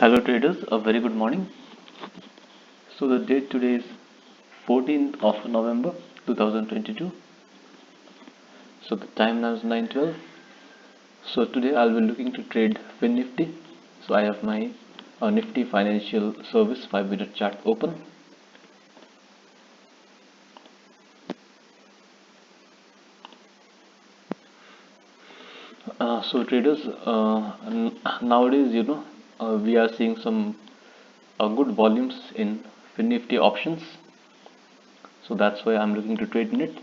Hello traders, a very good morning. So the date today is 14th of November 2022. So the time now is 9:12. So today I'll be looking to trade Finnifty. So I have my Nifty Financial Service 5-minute chart open. So traders, nowadays we are seeing some good volumes in Finnifty options. So that's why I'm looking to trade in it.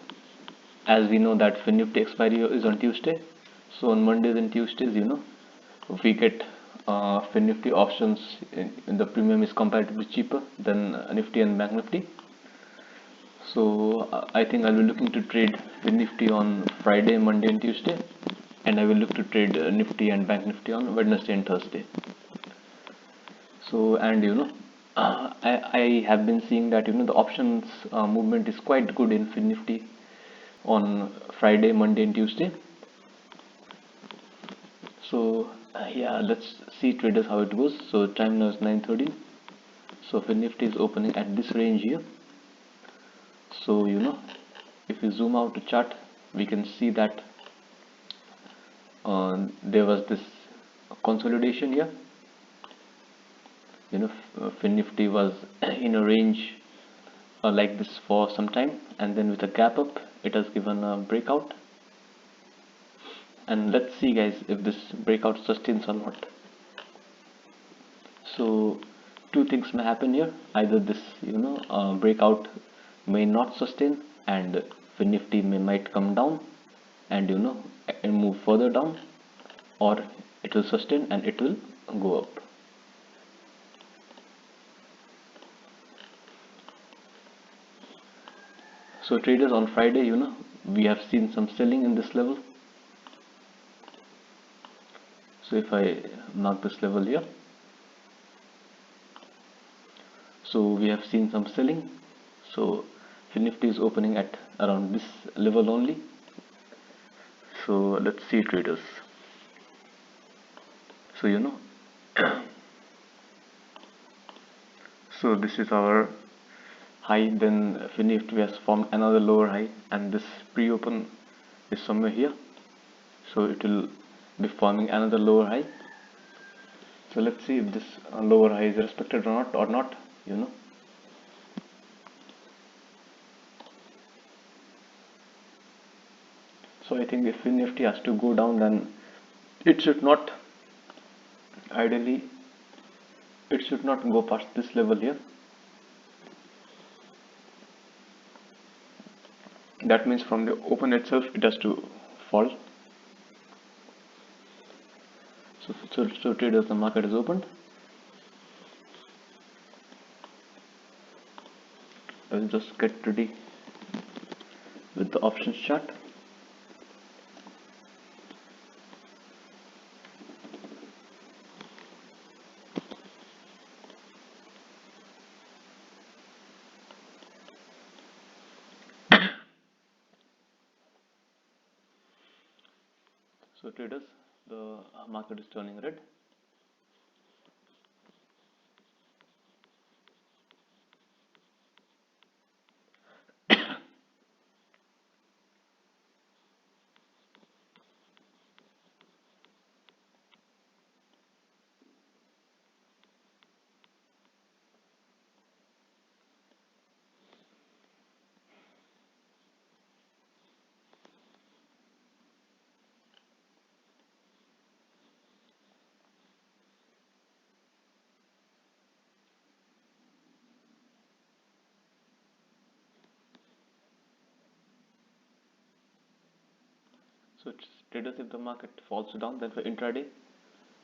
As we know that Finnifty expiry is on Tuesday. So on Mondays and Tuesdays, we get Finnifty options in the premium is comparatively cheaper than Nifty and Bank Nifty. So I think I'll be looking to trade Finnifty on Friday, Monday and Tuesday, and I will look to trade Nifty and Bank Nifty on Wednesday and Thursday. So and I have been seeing that the options movement is quite good in Finnifty on Friday, Monday and Tuesday. So yeah, let's see traders how it goes. So time now is 9:13. So Finnifty is opening at this range here. So if we zoom out the chart, we can see that there was this consolidation here. Finnifty was in a range like this for some time, and then with a gap up, it has given a breakout. And let's see, guys, if this breakout sustains or not. So two things may happen here. Either this breakout may not sustain, and Finnifty might come down and and move further down, or it will sustain and it will go up. So traders, on Friday, we have seen some selling in this level. So if I mark this level here, so we have seen some selling. So Finnifty is opening at around this level only. So let's see traders. So so this is our high, then Finnifty has formed another lower high, and this pre-open is somewhere here, so it will be forming another lower high. So let's see if this lower high is respected or not. So I think if Nifty has to go down, then it should not, ideally it should not go past this level here. That means from the open itself it has to fall. So traders, the market is opened. I'll just get ready with the options chart. So traders, the market is turning red. So traders, if the market falls down, then for intraday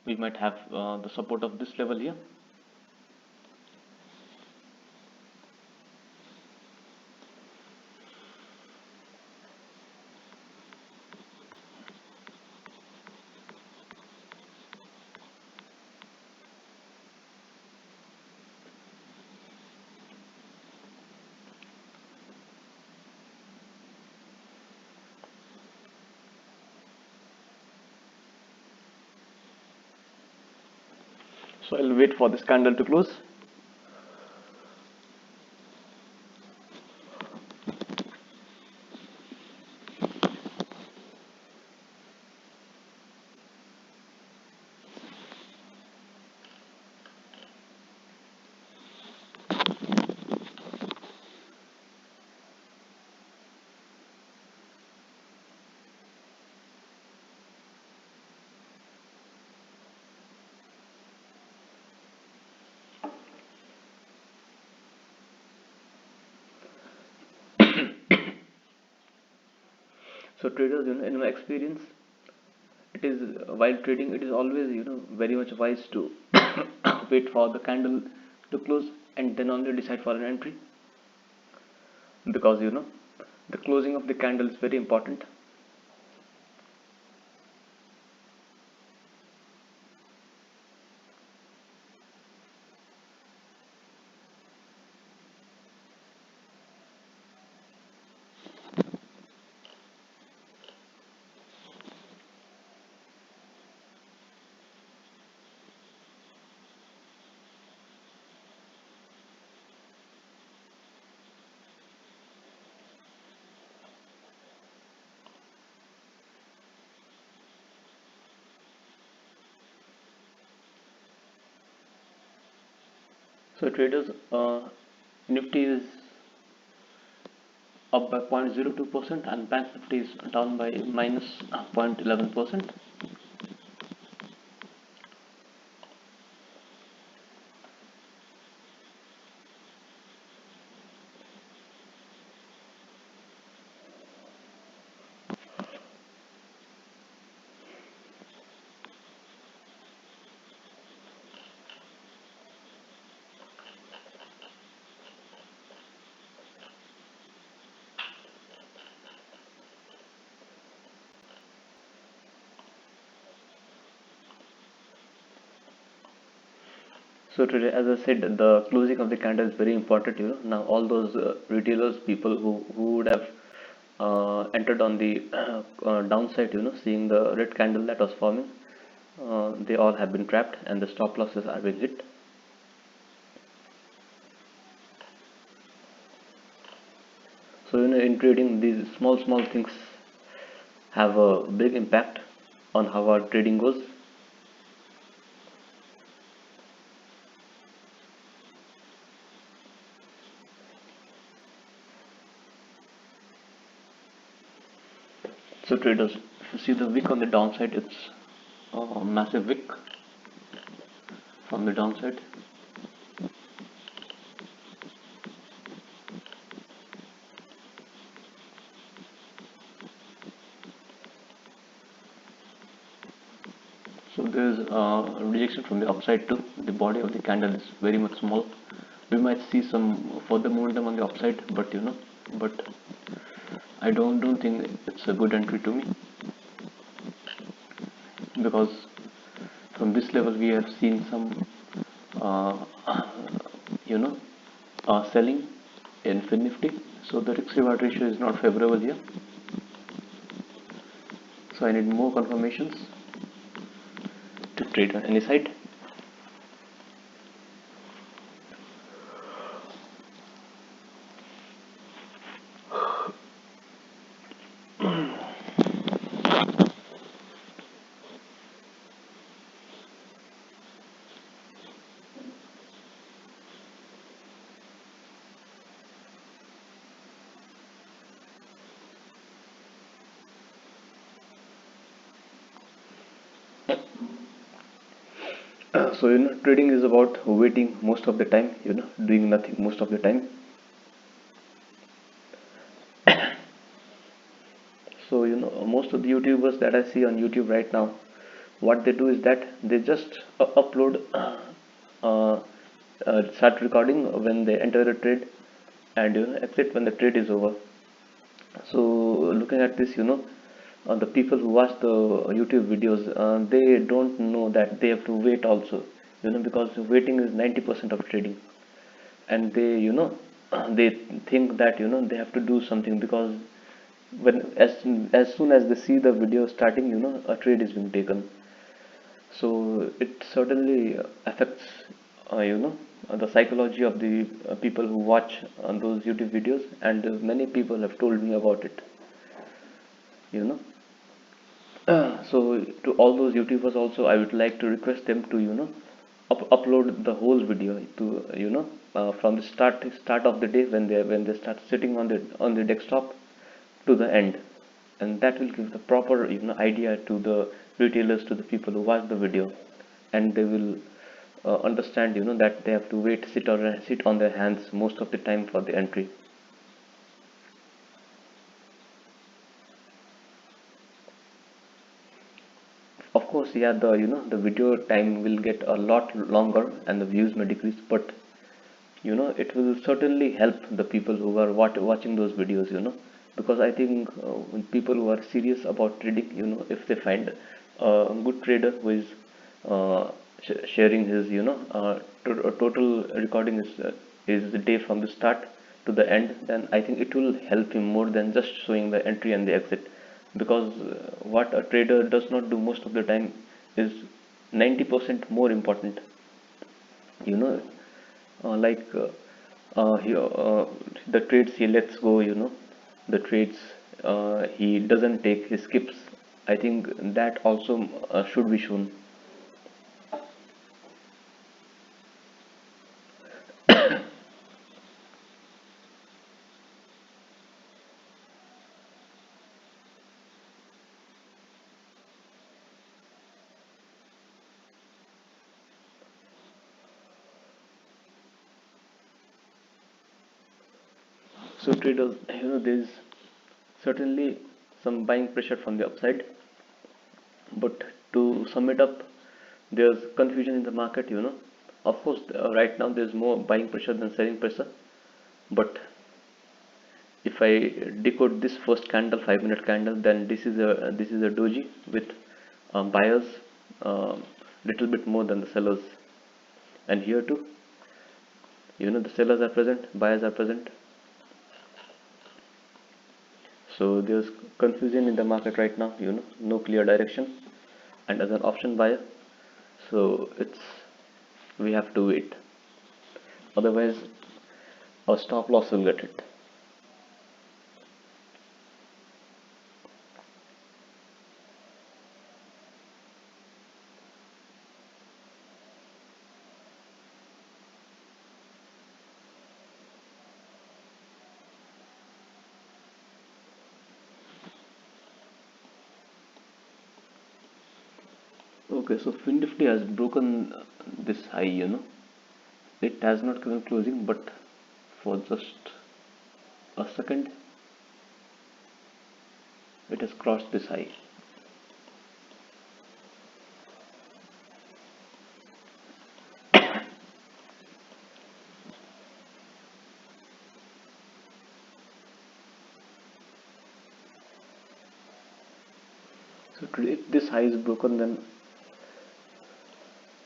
we might have the support of this level here. So I'll wait for this candle to close. So traders, in my experience, it is while trading, it is always very much wise to wait for the candle to close and then only decide for an entry, because the closing of the candle is very important. So traders, Nifty is up by 0.02% and Bank Nifty is down by minus 0.11%. So today, as I said, the closing of the candle is very important. Now all those retailers, people who would have entered on the downside, seeing the red candle that was forming, they all have been trapped and the stop losses are being hit. So in trading, these small things have a big impact on how our trading goes. So traders, if you see the wick on the downside, it's a massive wick from the downside. So there's rejection from the upside too. The body of the candle is very much small. We might see some further momentum on the upside, but but I don't think it's a good entry to me, because from this level we have seen some uh, you know selling in Finnifty, so the risk reward ratio is not favorable here. So I need more confirmations to trade on any side. So trading is about waiting most of the time, doing nothing most of the time. So most of the YouTubers that I see on YouTube right now, what they do is that they just upload uh, start recording when they enter a trade, and exit when the trade is over. So looking at this, the people who watch the YouTube videos, they don't know that they have to wait also, because waiting is 90% of trading. And they they think that they have to do something, because when as soon as they see the video starting, a trade is being taken. So it certainly affects, the psychology of the people who watch those YouTube videos, and many people have told me about it. You know, so to all those YouTubers also, I would like to request them to upload the whole video to from the start of the day when they start sitting on the desktop to the end, and that will give the proper idea to the retailers, to the people who watch the video, and they will understand that they have to sit on their hands most of the time for the entry. Of course, yeah, the video time will get a lot longer and the views may decrease, but it will certainly help the people who are watching those videos, because I think when people who are serious about trading, if they find a good trader who is sharing his total recording is the day from the start to the end, then I think it will help him more than just showing the entry and the exit, because what a trader does not do most of the time is 90% more important, you know like the trades he lets go, the trades he doesn't take, he skips. I think that also should be shown. So traders, there's certainly some buying pressure from the upside, but to sum it up, there's confusion in the market. Of course, right now there's more buying pressure than selling pressure, but if I decode this first candle, 5-minute candle, then this is a doji with buyers little bit more than the sellers, and here too, the sellers are present, buyers are present. So there's confusion in the market right now, no clear direction, and as an option buyer, so it's we have to wait, otherwise our stop loss will get it. Okay, so Finnifty has broken this high, it has not given closing, but for just a second it has crossed this high. So today, if this high is broken, then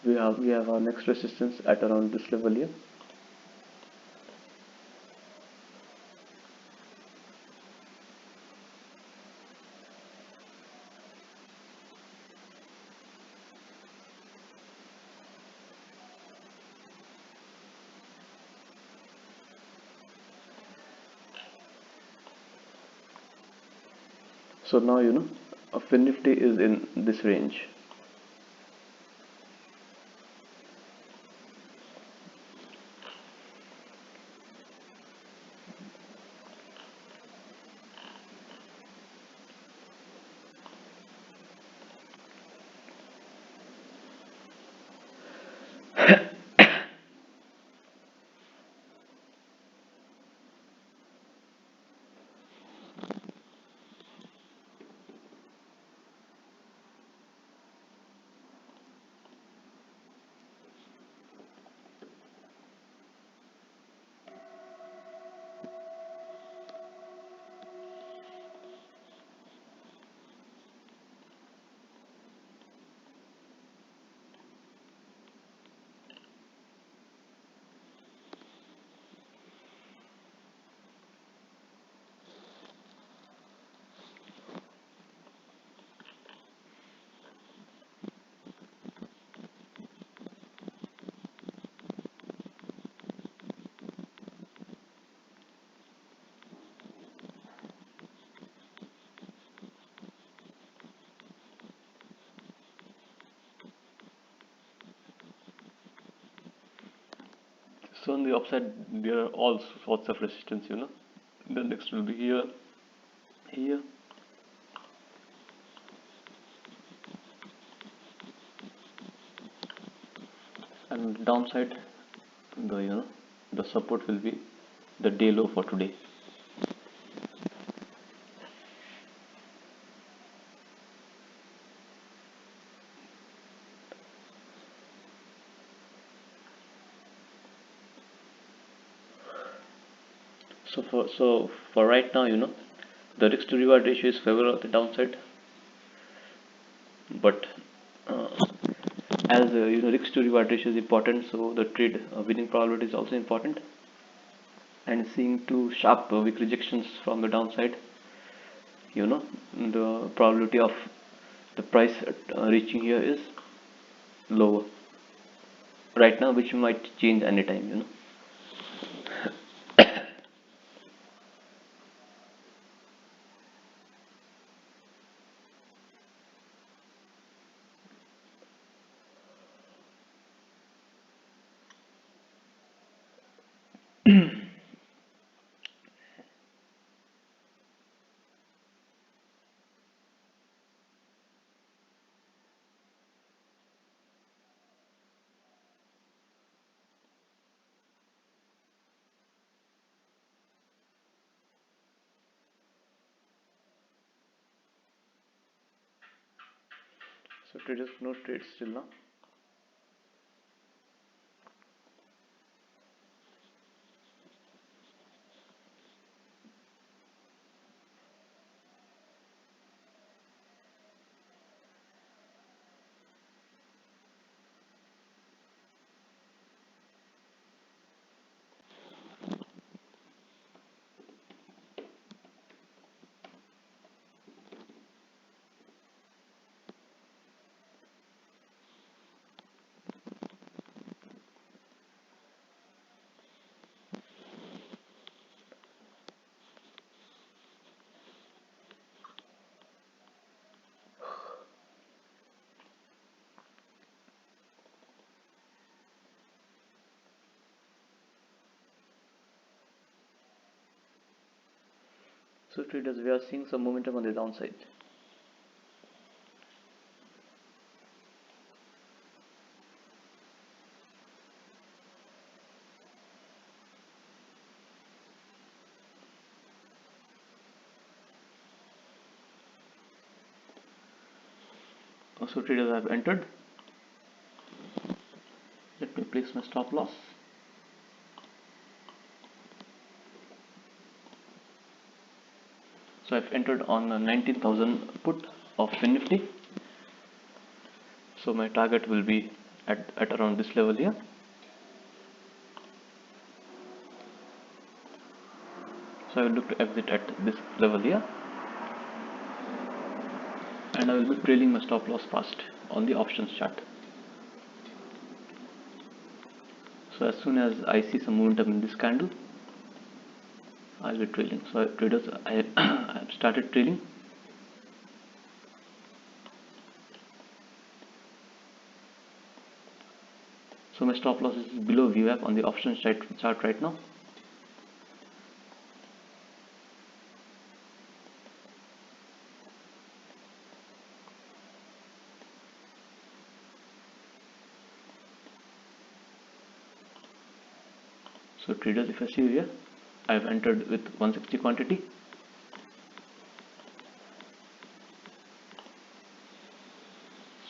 we have our next resistance at around this level here. So now a Finnifty is in this range. So on the upside there are all sorts of resistance, The next will be here, here, and downside the support will be the day low for today. So for right now, the risk to reward ratio is favorable on the downside, but uh, as risk to reward ratio is important, so the trade winning probability is also important. And seeing two sharp weak rejections from the downside, the probability of the price reaching here is lower right now, which might change anytime. So traders, no trades still now. So traders, we are seeing some momentum on the downside. So traders, I have entered. Let me place my stop loss. So I've entered on 19,000 put of Finnifty. So my target will be at around this level here. So I will look to exit at this level here, and I will be trailing my stop loss fast on the options chart. So as soon as I see some momentum in this candle, I'll be trailing. So traders, I have started trailing. So my stop loss is below VWAP on the options chart right now. So traders, if I see here, I have entered with 160 quantity.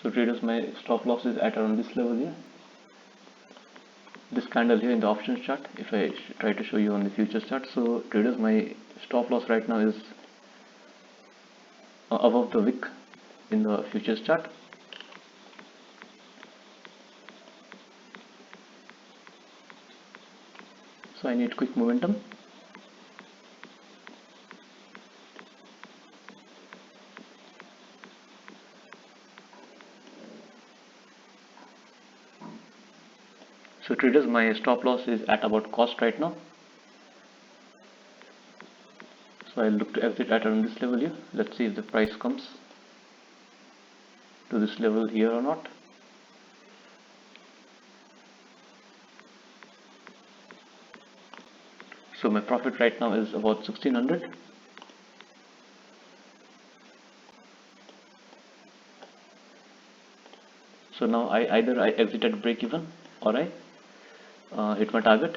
So traders, my stop loss is at around this level here. This candle here in the options chart, if I try to show you on the futures chart. So traders, my stop loss right now is above the wick in the futures chart. So I need quick momentum. So traders, my stop loss is at about cost right now. So I'll look to exit at around this level here. Let's see if the price comes to this level here or not. my profit right now is about 1600. So now either I exit at break even or I hit my target.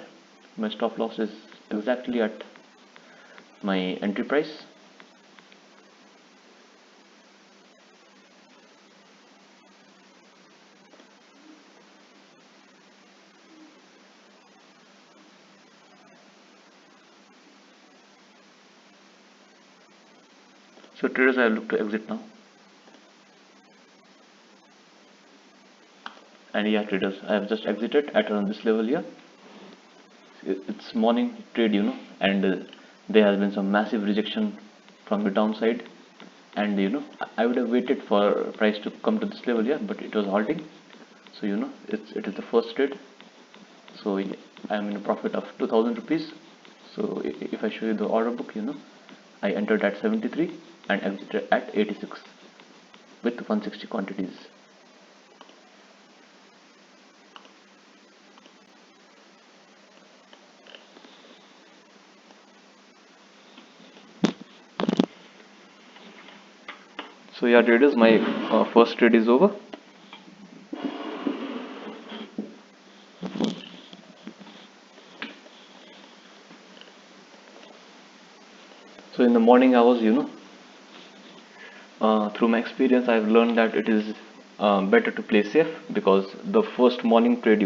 My stop loss is exactly at my entry price. So traders, I look to exit now. And yeah, traders, I have just exited at around this level here. It's morning trade, and there has been some massive rejection from the downside, and I would have waited for price to come to this level here, but it was halting. So it is the first trade. So I am in a profit of 2000 rupees. So if I show you the order book, I entered at 73 and exited at 86 with 160 quantities. So yeah, traders, my first trade is over. So in the morning hours, through my experience, I've learned that it is better to play safe, because the first morning trade,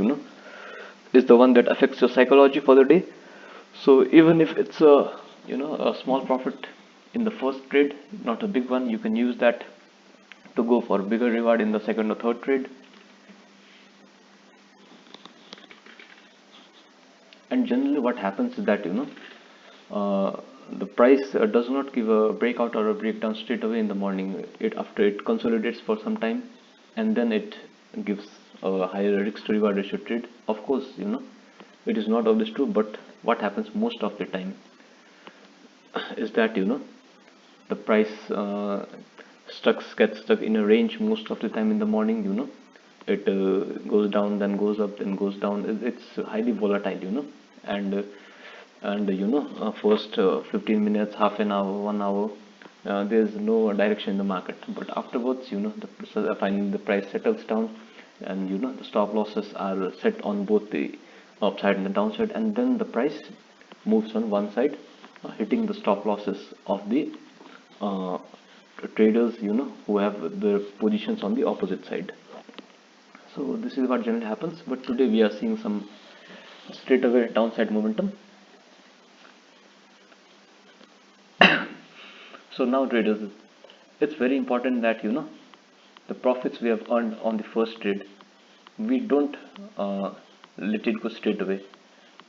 is the one that affects your psychology for the day. So even if it's a small profit in the first trade, not a big one, you can use that to go for bigger reward in the second or third trade. And generally what happens is that the price does not give a breakout or a breakdown straight away in the morning. After it consolidates for some time, and then it gives a higher risk to reward ratio trade. Of course, it is not always true, but what happens most of the time is that the price gets stuck in a range most of the time in the morning. It goes down, then goes up, then goes down. It's highly volatile, and first 15 minutes, half an hour, 1 hour, there's no direction in the market. But afterwards, finally the price settles down, and the stop losses are set on both the upside and the downside, and then the price moves on one side, hitting the stop losses of the uh, traders who have their positions on the opposite side. So this is what generally happens, but today we are seeing some straight away downside momentum. So now traders, it's very important that the profits we have earned on the first trade, we don't let it go straight away.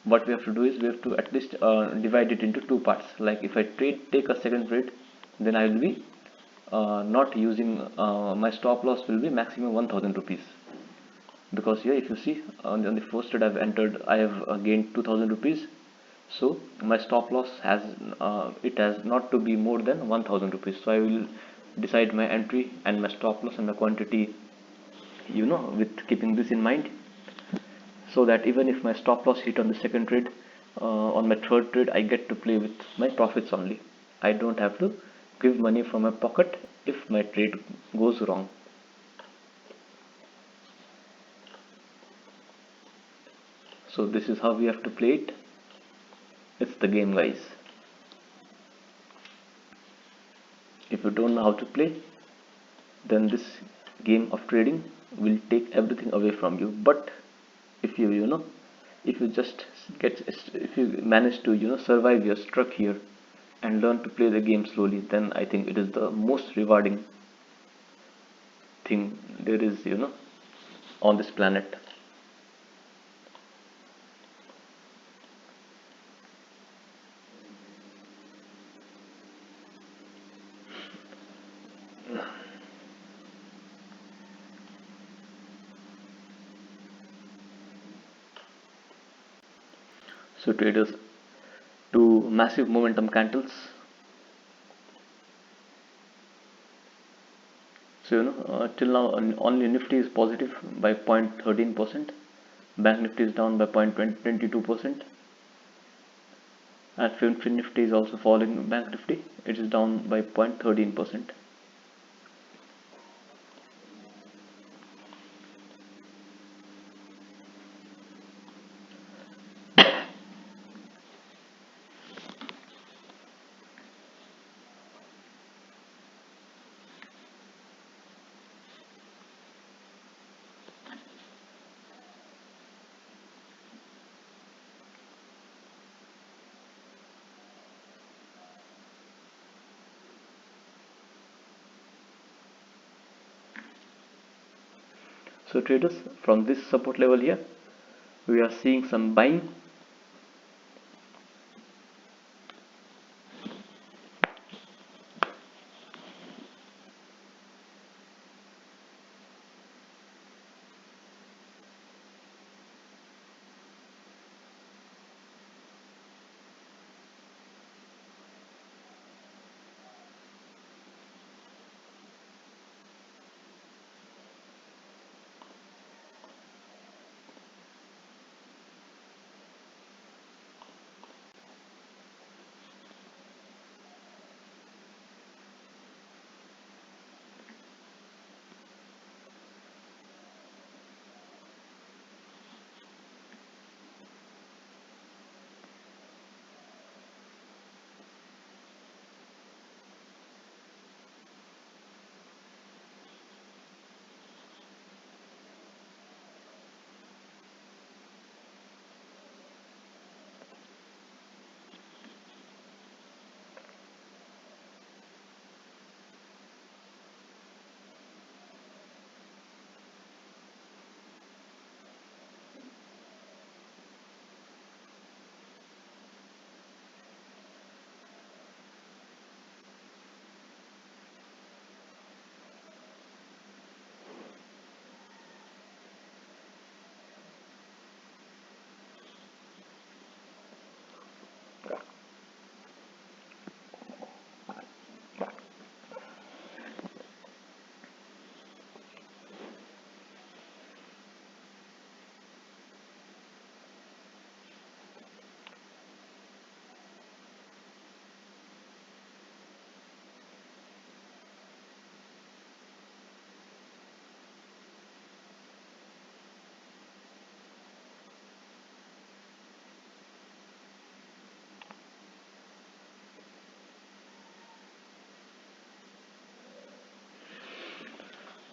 What we have to do is we have to at least divide it into two parts. Like if I take a second trade, then I will be not using my stop loss will be maximum 1000 rupees, because here if you see on the first trade I've entered, I have gained 2000 rupees. So my stop loss has it has not to be more than 1000 rupees. So I will decide my entry and my stop loss and the quantity, with keeping this in mind, so that even if my stop loss hit on the second trade, on my third trade I get to play with my profits only. I don't have to give money from my pocket if my trade goes wrong. So this is how we have to play it. It's the game, guys. If you don't know how to play, then this game of trading will take everything away from you. But if if you just if you manage to survive your struck here and learn to play the game slowly, then I think it is the most rewarding thing there is on this planet. So traders, to massive momentum candles. So till now only Nifty is positive by 0.13%. Bank Nifty is down by 0.22%, and Finnifty is also following Bank Nifty. It is down by 0.13%. So traders, from this support level here, we are seeing some buying.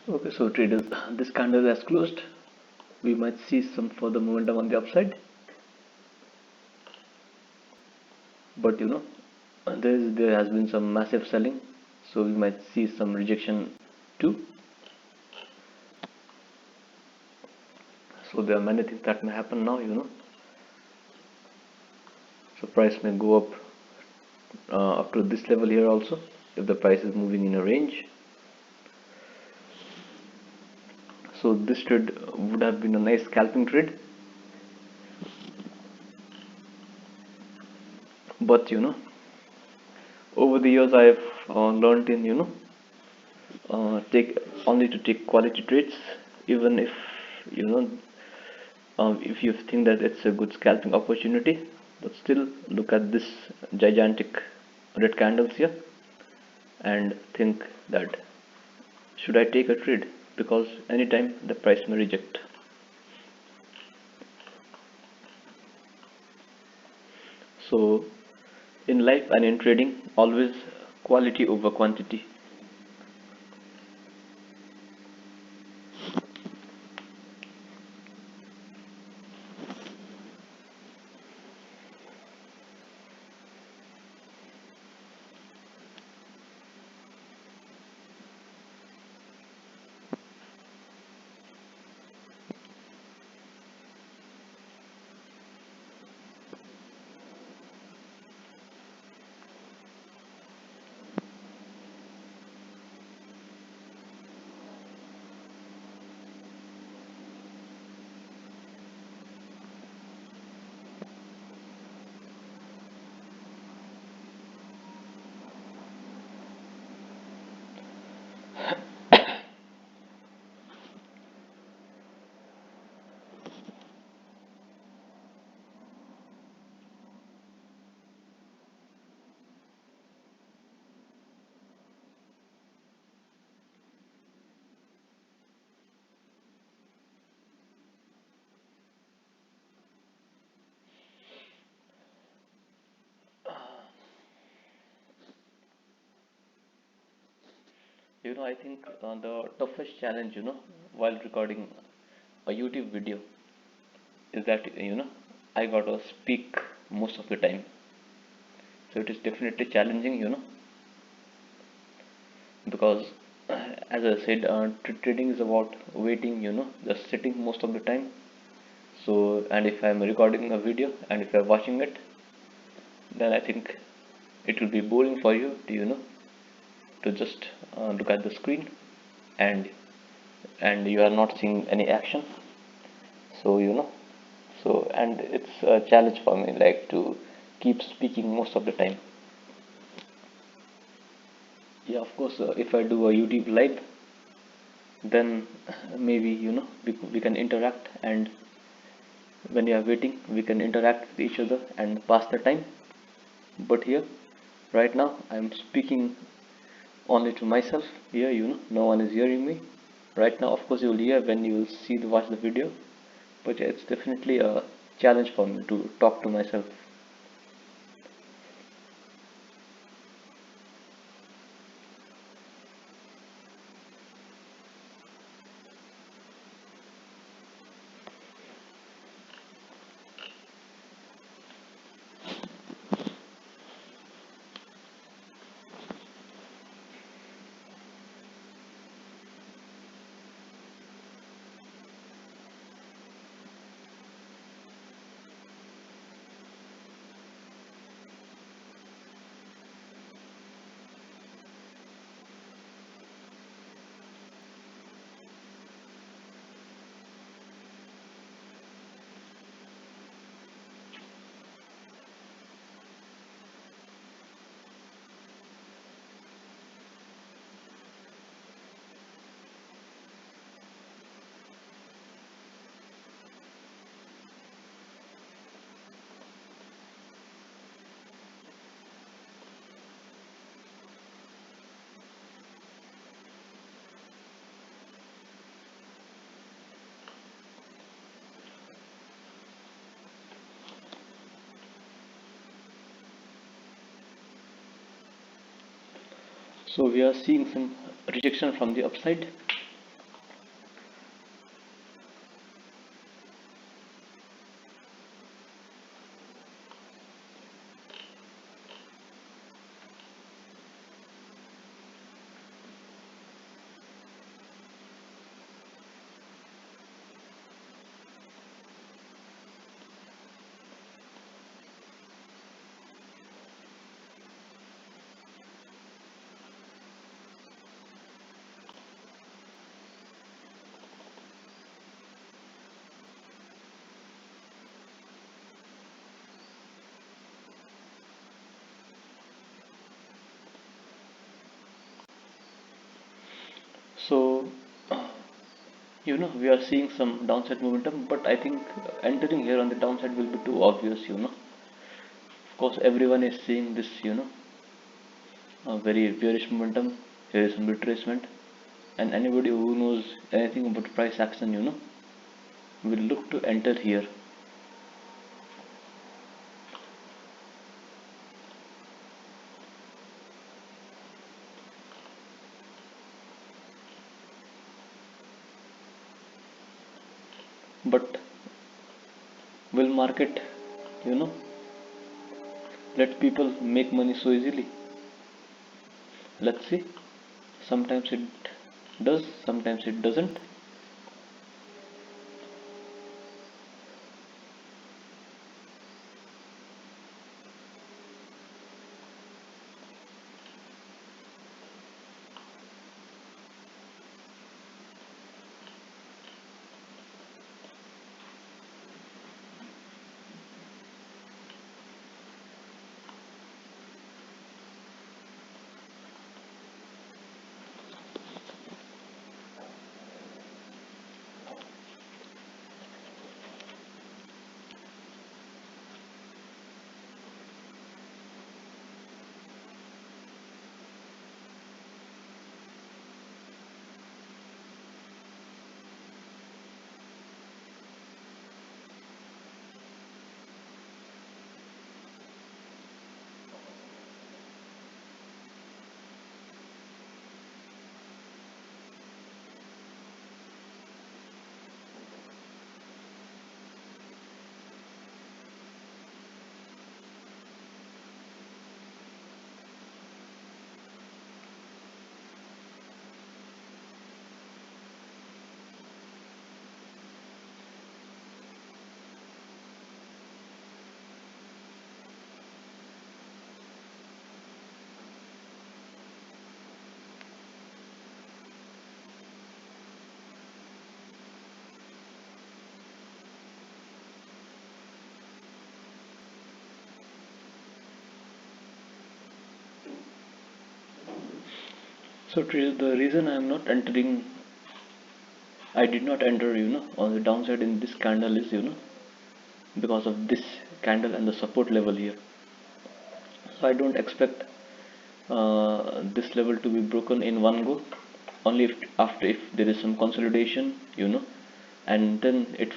Okay, so traders, this candle has closed. We might see some further momentum on the upside, but there has been some massive selling, so we might see some rejection too. So there are many things that may happen now. So price may go up to this level here also, if the price is moving in a range. So this trade would have been a nice scalping trade, but over the years I've learned in take only to take quality trades, even if if you think that it's a good scalping opportunity, but still look at this gigantic red candles here and think that should I take a trade, because anytime the price may reject. So in life and in trading, always quality over quantity. I think the toughest challenge, while recording a YouTube video is that, I gotta speak most of the time. So it is definitely challenging, because as I said, trading is about waiting, just sitting most of the time. So, and if I'm recording a video and if you're watching it, then I think it will be boring for you to, to just look at the screen and you are not seeing any action. So, and it's a challenge for me, like to keep speaking most of the time. Yeah, of course, if I do a YouTube live, then maybe, we can interact, and when you are waiting, we can interact with each other and pass the time. But here, right now, I'm speaking only to myself here, no one is hearing me. Right now, of course, you will hear when you will watch the video, but yeah, it's definitely a challenge for me to talk to myself. So we are seeing some rejection from the upside. So we are seeing some downside momentum, but I think entering here on the downside will be too obvious. Of course, everyone is seeing this, a very bearish momentum. Here is some retracement, and anybody who knows anything about price action, will look to enter here. But will market, you know, let people make money so easily? Let's see. Sometimes it does, sometimes it doesn't. So the reason I'm not entering, I did not enter, on the downside in this candle is, because of this candle and the support level here. So I don't expect this level to be broken in one go. Only if there is some consolidation, and then it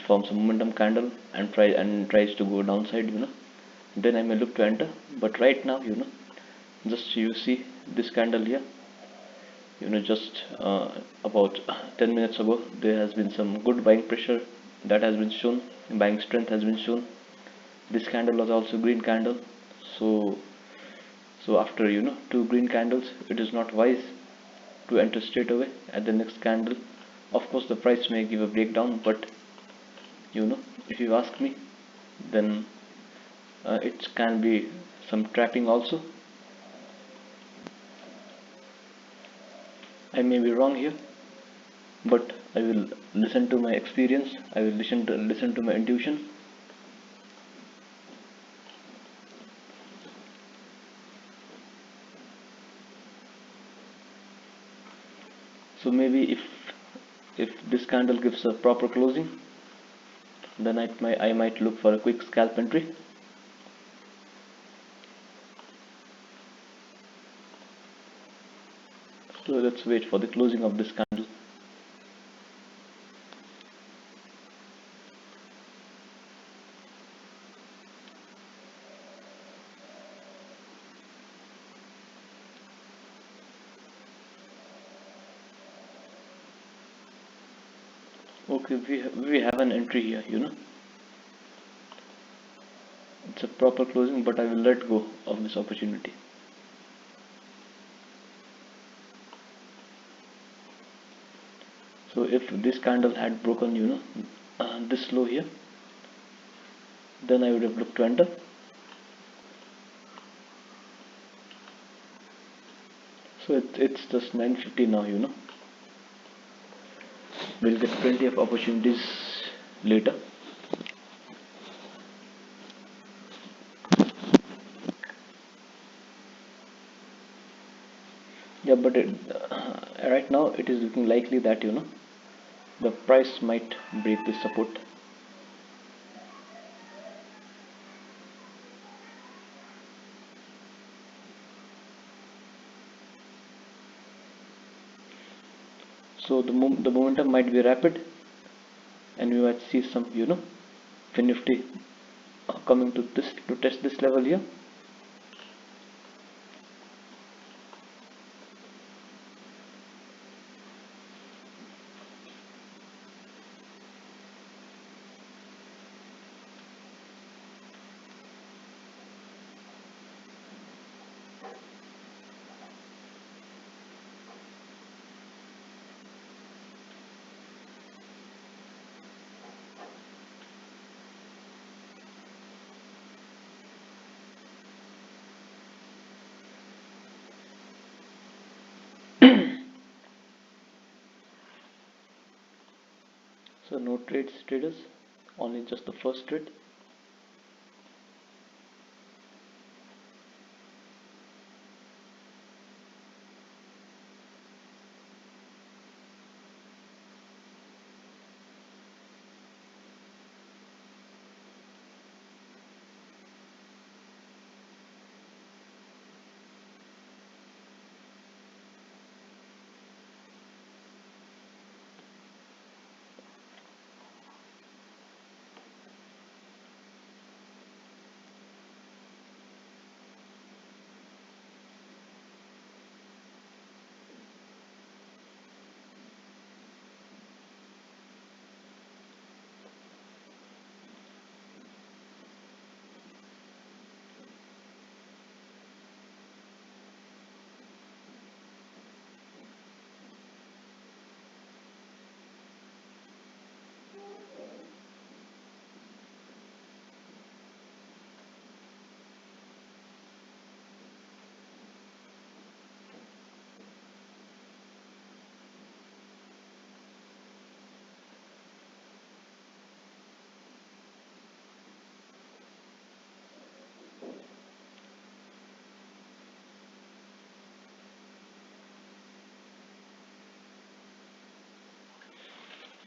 forms a momentum candle and tries to go downside, then I may look to enter. But right now, just you see this candle here, just about 10 minutes ago there has been some good buying pressure that has been shown, buying strength has been shown. This candle was also green candle, so after two green candles, it is not wise to enter straight away at the next candle. Of course the price may give a breakdown, but if you ask me, then it can be some trapping also. I may be wrong here, but I will listen to my experience, I will listen to my intuition. So maybe if this candle gives a proper closing, then I might look for a quick scalp entry. So let's wait for the closing of this candle. Okay, we have an entry here, it's a proper closing, but I will let go of this opportunity. So if this candle had broken, this low here, then I would have looked to enter. So it's just 9:50 now, we'll get plenty of opportunities later. Yeah, but right now it is looking likely that the price might break this support. So the momentum might be rapid, and we might see some Finnifty coming to test this level here. So no trades, traders, only just the first trade.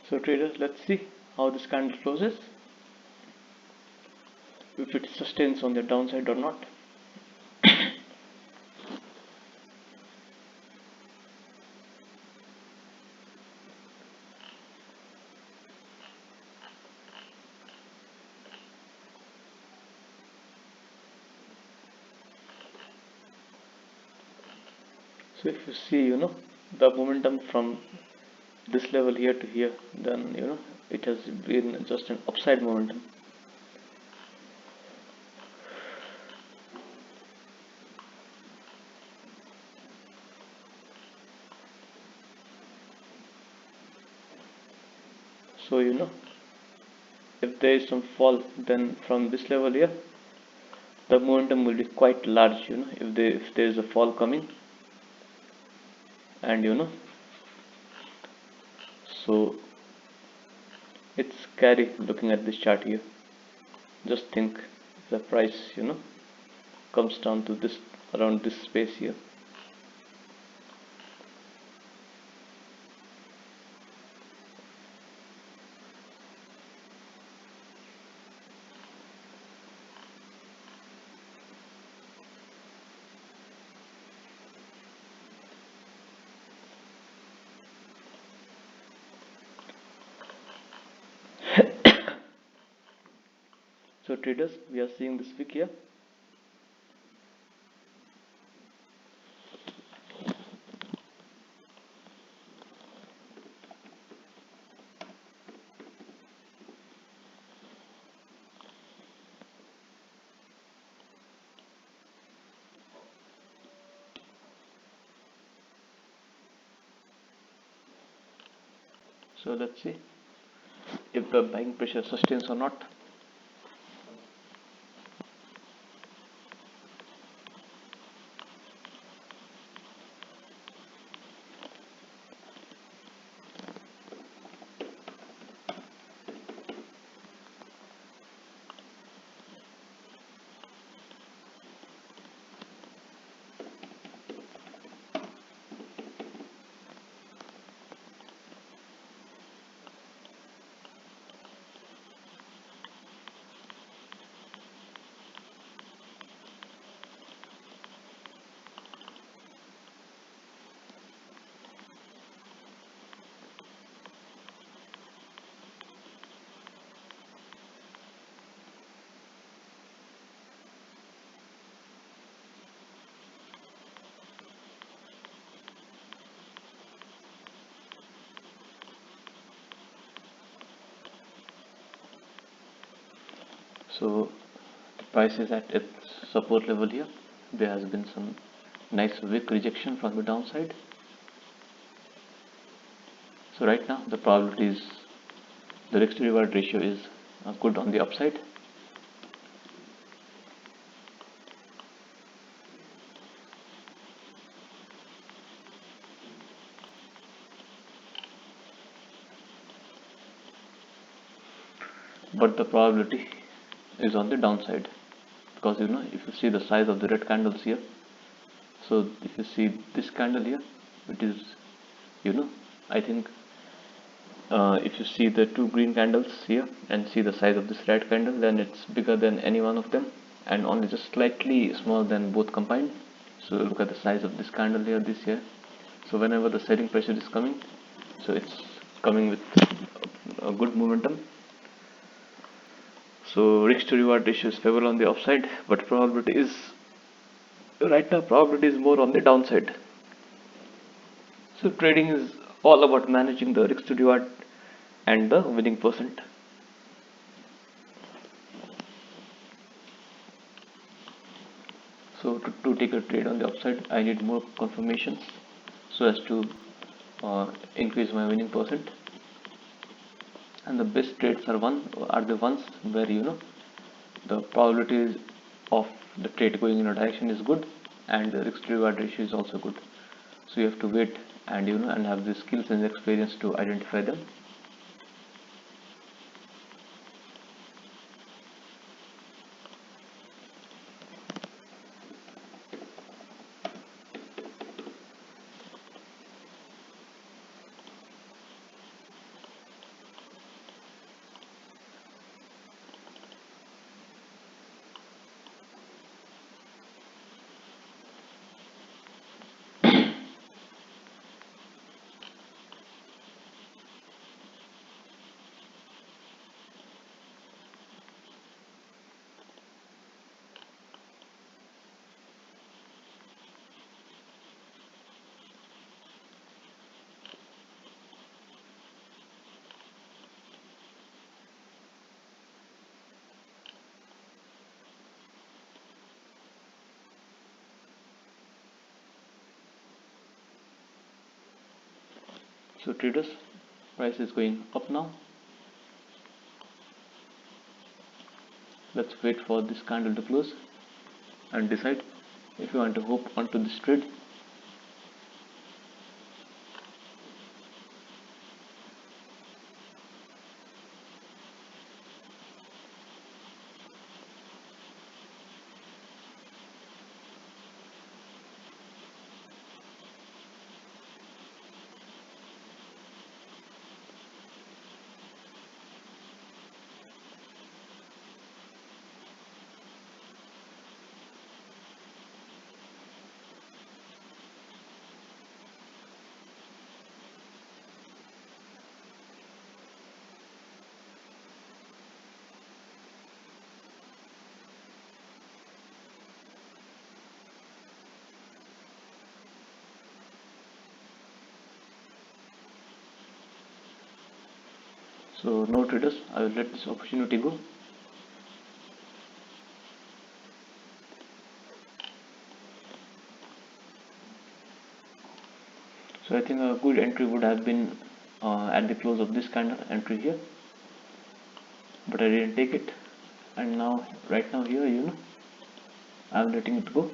So traders, let's see how this candle closes, if it sustains on the downside or not. So if you see, the momentum from this level here to here, then it has been just an upside momentum. So if there is some fall, then from this level here the momentum will be quite large, if there is a fall coming. And so it's scary looking at this chart here. Just think if the price comes down to this, around this space here. So traders, we are seeing this wick here. So let's see if the buying pressure sustains or not. So the price is at its support level here. There has been some nice wick rejection from the downside. So right now the probability is, the risk to reward ratio is good on the upside. But the probability is on the downside, because if you see the size of the red candles here, so if you see this candle here, it is I think if you see the two green candles here and see the size of this red candle, then it's bigger than any one of them and only just slightly smaller than both combined. So look at the size of this candle here, this here. So whenever the selling pressure is coming, so it's coming with a good momentum. So risk to reward ratio is favorable on the upside, but probability is, right now probability is more on the downside. So trading is all about managing the risk to reward and the winning percent. So to take a trade on the upside, I need more confirmations so as to increase my winning percent. And the best trades are the ones where the probability of the trade going in a direction is good and the risk to reward ratio is also good. So you have to wait and and have the skills and experience to identify them. So traders, price is going up now. Let's wait for this candle to close and decide if you want to hop onto this trade. So no traders, I will let this opportunity go. So I think a good entry would have been at the close of this kind of entry here, but I didn't take it, and now right now here, I'm letting it go.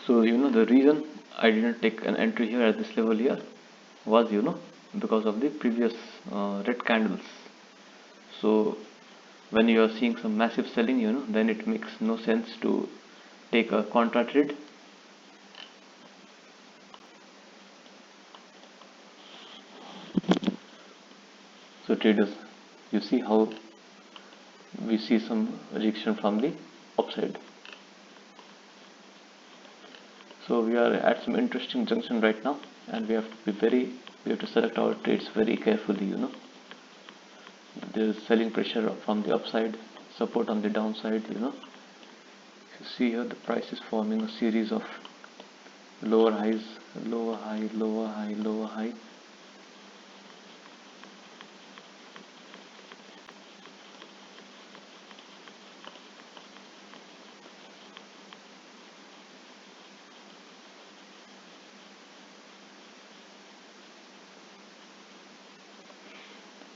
So the reason I didn't take an entry here at this level here was because of the previous red candles. So when you are seeing some massive selling, then it makes no sense to take a contra trade. So traders, you see how we see some rejection from the upside. So we are at some interesting junction right now, and we have to select our trades very carefully. There is selling pressure from the upside, support on the downside. If you see here, the price is forming a series of lower highs, lower high, lower high, lower high.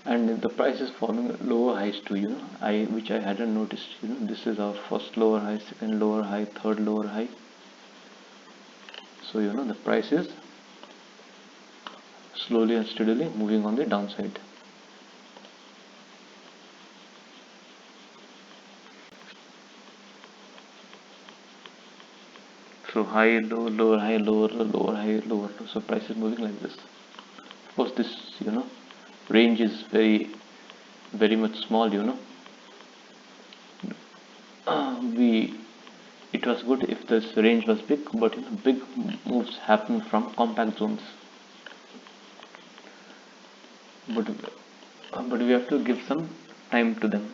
And the price is forming lower highs too, which I hadn't noticed. This is our first lower high, second lower high, third lower high. So the price is slowly and steadily moving on the downside. So high, low, lower high, lower, lower high, lower low. So price is moving like this. Of course, this range is very much small. It was good if this range was big, but big moves happen from compact zones. But we have to give some time to them.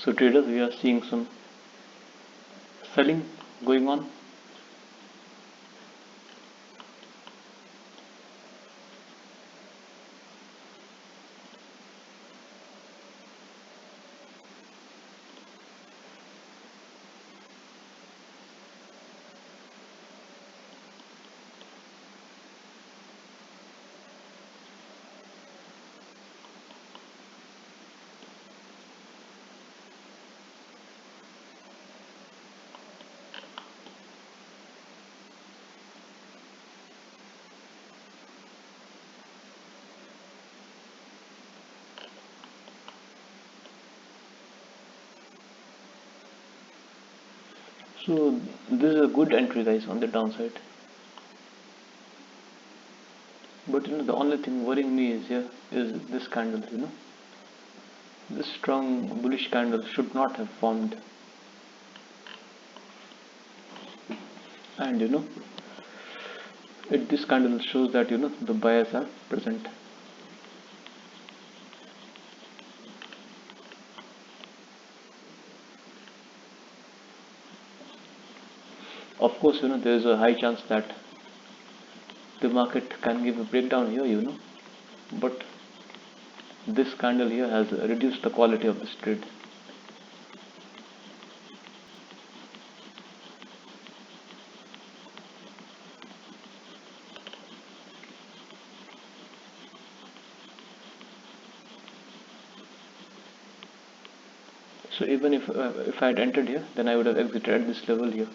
So traders, we are seeing some selling going on. So this is a good entry, guys, on the downside. But the only thing worrying me is here is this candle. This strong bullish candle should not have formed, and this candle shows that the buyers are present. Of course, there is a high chance that the market can give a breakdown here, but this candle here has reduced the quality of this trade. So even if I had entered here, then I would have exited at this level here.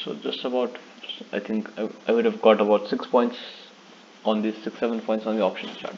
So just about, I think I would have got about 6 points on these 6-7 points on the options chart.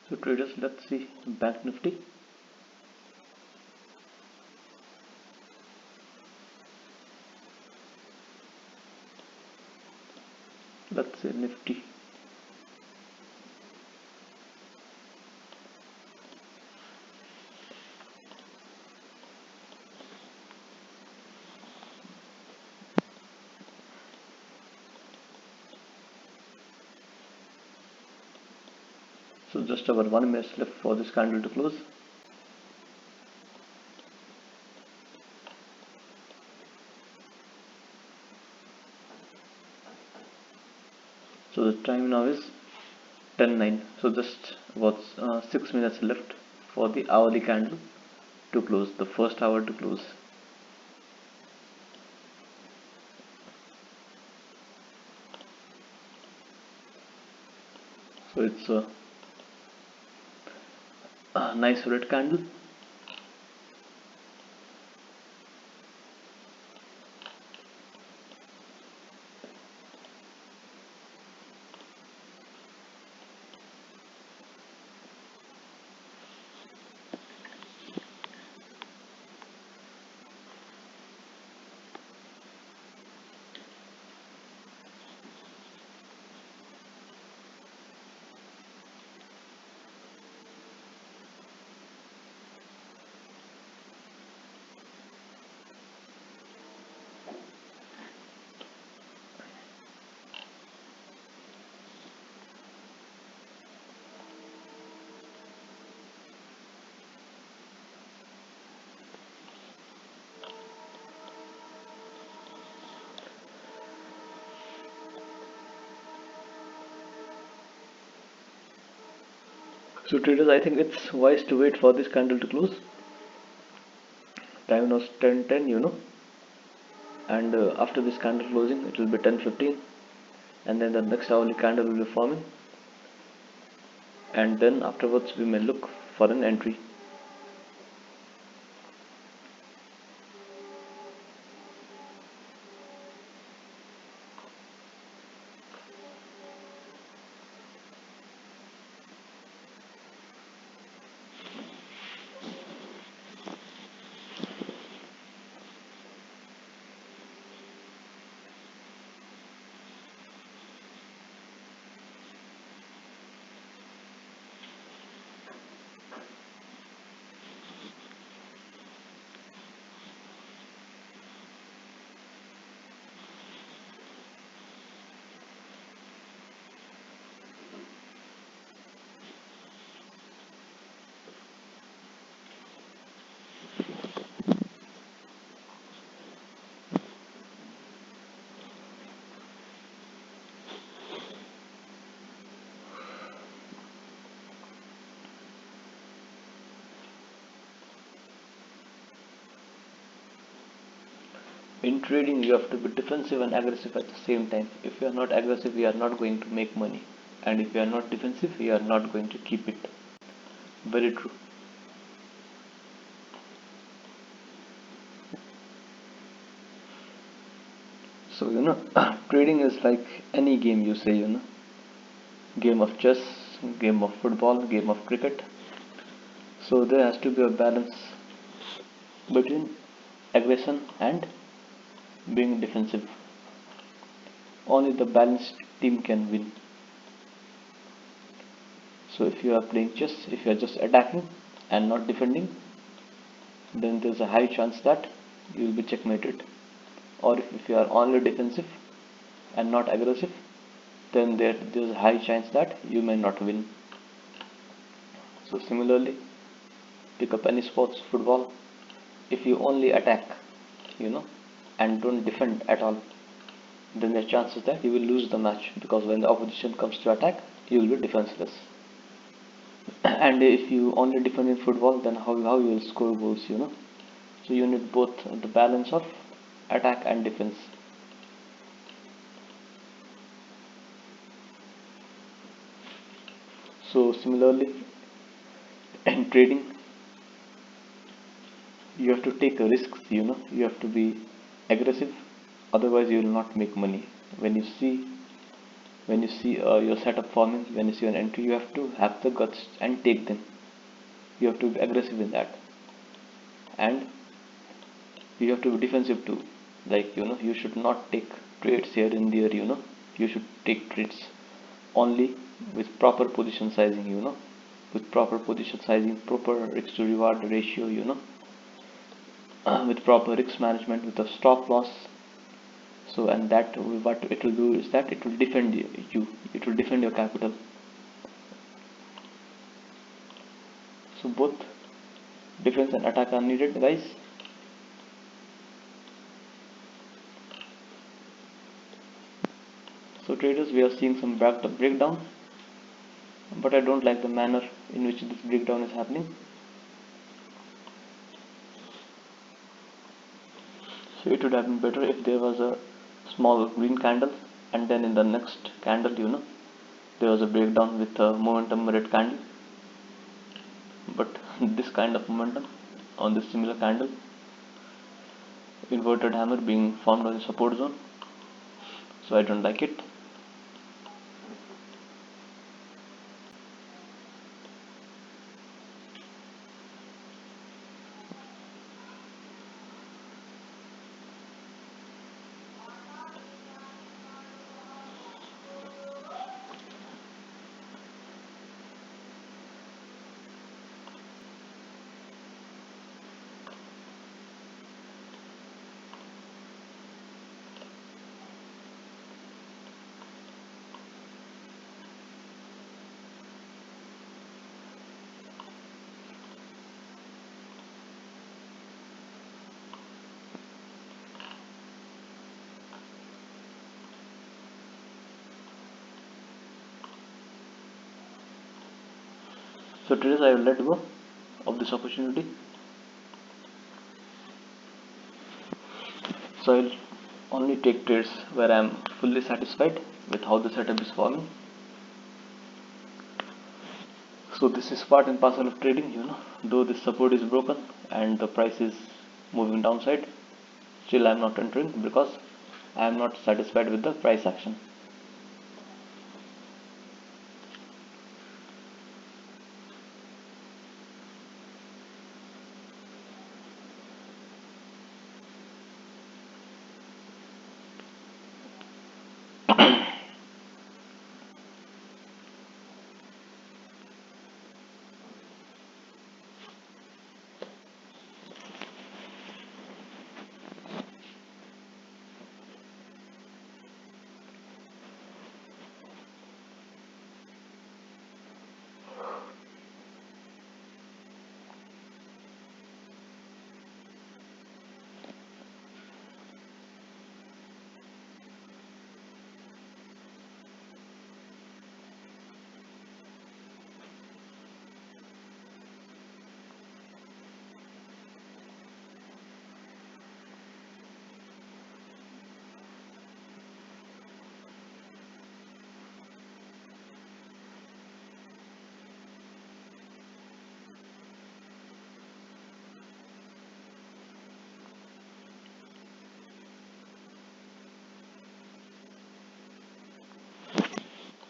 So traders, let's see Bank Nifty. Let's say Nifty. So just about 1 minute left for this candle to close. So the time now is 10:09. So just about 6 minutes left for the hourly candle to close, the first hour to close. So it's a nice red candle. So traders, I think it's wise to wait for this candle to close. Time was 10:10, and after this candle closing, it will be 10:15, and then the next hourly candle will be forming, and then afterwards we may look for an entry. In trading, you have to be defensive and aggressive at the same time. If you are not aggressive, you are not going to make money, and if you are not defensive, you are not going to keep it. Very true. So trading is like any game, you say, game of chess, game of football, game of cricket. So there has to be a balance between aggression and being defensive. Only the balanced team can win. So if you are playing chess, if you are just attacking and not defending, then there's a high chance that you will be checkmated. Or if you are only defensive and not aggressive, then there's a high chance that you may not win. So similarly, pick up any sports, football. If you only attack, and don't defend at all, then the chances that you will lose the match, because when the opposition comes to attack, you will be defenseless. And if you only defend in football, then how you will score goals, So you need both the balance of attack and defense. So similarly, in trading, you have to take risks, you have to be aggressive, otherwise you will not make money. When you see your setup forming, when you see an entry, you have to have the guts and take them. You have to be aggressive in that, and you have to be defensive too. Like, you should not take trades here and there. You should take trades only with proper position sizing, with proper position sizing, proper risk to reward ratio, with proper risk management, with a stop loss. So, and that what it will do is that it will defend you, it will defend your capital. So both defense and attack are needed, guys. So traders, we are seeing some breakdown, but I don't like the manner in which this breakdown is happening. So it would have been better if there was a small green candle, and then in the next candle, there was a breakdown with a momentum red candle. But this kind of momentum on this similar candle, inverted hammer being formed on the support zone, so I don't like it. So traders, I will let go of this opportunity. So I'll only take trades where I am fully satisfied with how the setup is forming. So this is part and parcel of trading, though this support is broken and the price is moving downside, still I am not entering because I am not satisfied with the price action.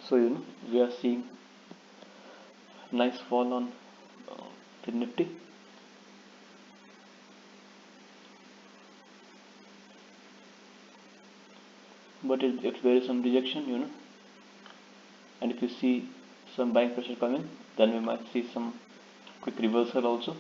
So we are seeing nice fall on the Nifty. But if there is some rejection, and if you see some buying pressure coming, then we might see some quick reversal also.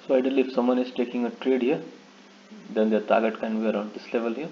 So ideally, if someone is taking a trade here, then their target can be around this level here.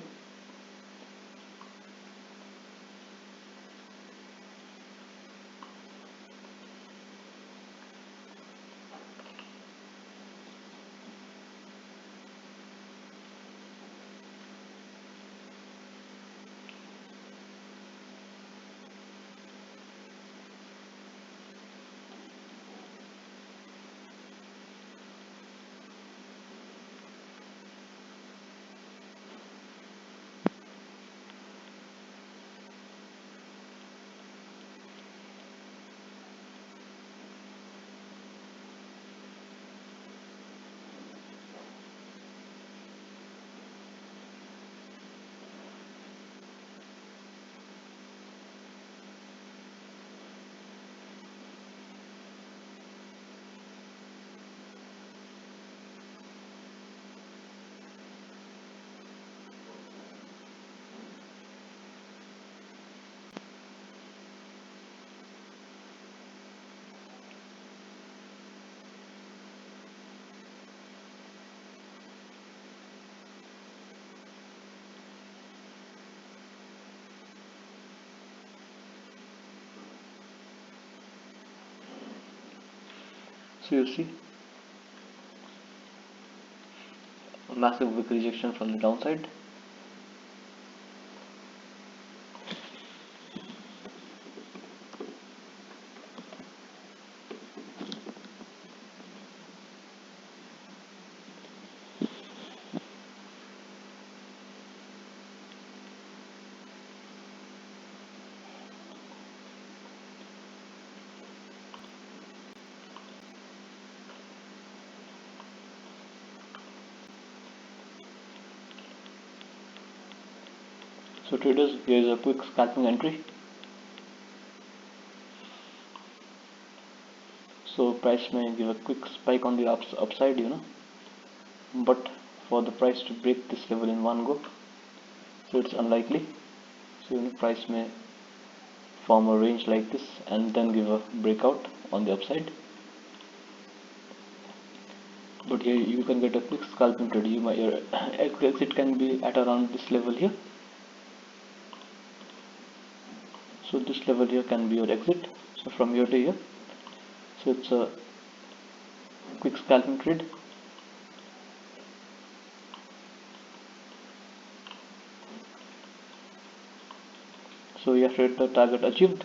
So you see a massive wick rejection from the downside. So traders, here is a quick scalping entry. So price may give a quick spike on the upside, but for the price to break this level in one go, so it's unlikely. So price may form a range like this and then give a breakout on the upside. But here you can get a quick scalping trade. Your exit can be at around this level here. So this level here can be your exit. So from here to here. So it's a quick scalping trade. So you have to hit the target achieved.